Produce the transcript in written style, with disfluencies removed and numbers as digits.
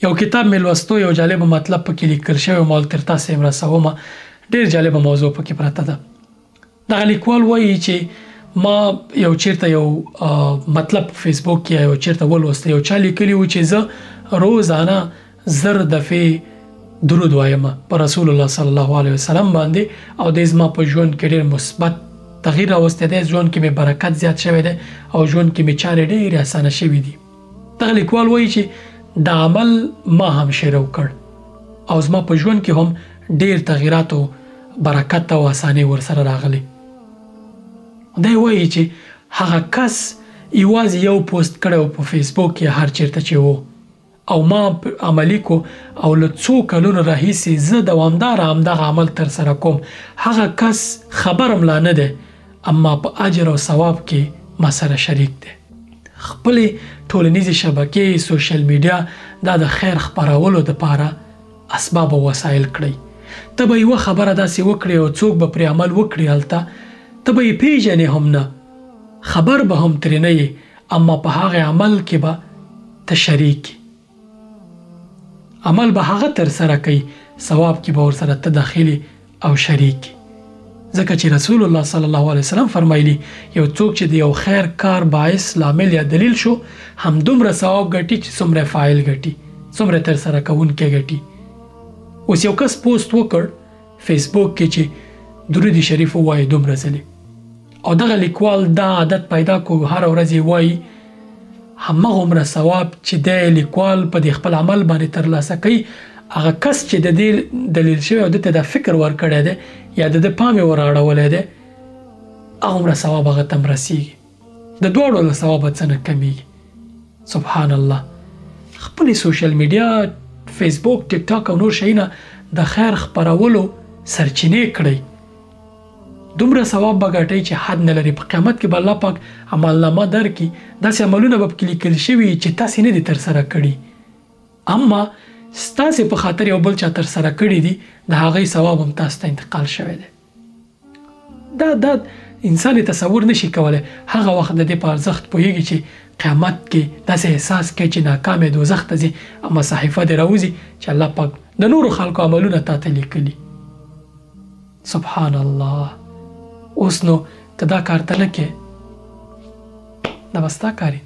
یو کتاب مې لوستو، یو جالب مطلب پکې لیکل شوی، ما تر تاسو یې رسومه. ډېر جالبه موضوع پکې پرته ده. دغه لیکوال وایي چې ما یو چیرته یو مطلب په فیسبوک کې یو چیرته ولوسته، یو چا لیکلی و چې زه روزانه 1000 دفعې درود وایم په رسول الله صلی الله علیه وسلم باندې، او د زما په ژوند کې ډېر مثبت تغییر راوستی دی. ژوند کې مې برکت زیات شوی دی او ژوند کې مې چارې ډېرې اسانه شوي دي. دغه لیکوال وایي چې دا عمل ما هم شروع کړ او زما په ژوند کې هم ډېر تغییرات او برکت او اسانۍ ورسره راغلي. دی وایي چې هغه کس یوازې یو پوسټ کړی په فیسبوک کې هر چیرته چې و، او ما عملی کو او له څو کلونو راهیسې زه دوامداره همدغه عمل ترسره کوم. هغه کس خبر هم لا نه دی، اما په اجر او ثواب کې ما سره شریک دی. خپلې ټولنیزې شبکې، سوشل میډیا دا د خیر خپرولو دپاره اسباب او وسایل کړئ. ته به یوه خبره داسې وکړې او څوک به پرې عمل وکړي، هلته ته به یې پیژنې هم نه، خبر به هم ترې نه یې، اما په هغه عمل کې به ته شریک یې. عمل به هغه ترسره کوي، ثواب کې به ورسره ته داخلي او شریک یې. ځکه چې رسول الله صلی الله علیه وسلم فرمایلی یو څوک چې د یو خیر کار باعث لامل یا دلیل شو، همدومره ثواب ګټي چې څومره فاعل ګټي، څومره ترسره کوونکی ګټي. اوس یو کس پوسټ وکړ فیسبوک کې چې درود شریف ووایي دومره ځلې، او دغه لیکوال دا عادت پیدا کو هر ورځ یې وایي، همغومره ثواب چې دی لیکوال په دې خپل عمل باندې ترلاسه کوي، هغه کس چې د دې دلیل شوی او دته د فکر ورکړی دی یا د پام یې ور اړولی دی، هغومره ثواب هغه ته هم رسیږي. د دواړو له ثوابه څه نه کمیږي. سبحان الله. خپلې سوشل میډیا، فیسبوک، ټیک ټاک او نور شیونه د خیر خپرولو سرچینې کړئ. دومره ثواب به ګټئ چې حد نه لري. په قیامت کې به الله پاک عملنامه درکړي، داسې عملونه به پکې لیکل شوي چې تاسې نه دي ترسره کړي، اما ستاسې په خاطر یو بل چا ترسره کړي دي، د هغې ثواب هم تاسو ته انتقال شوی دی. دا انسان تصور نشي کولی. هغه وخت د دې په ارزښت پوهیږي چې قیامت کې داسې احساس کوي چې ناکام یې دوزخ ته ځي، اما صحیفه دې راوځي چې الله پاک د نورو خلکو عملونه تا ته لیکلي. سبحان الله. اوس نو که دا کار ته نه کې، دا به ستا کار وي.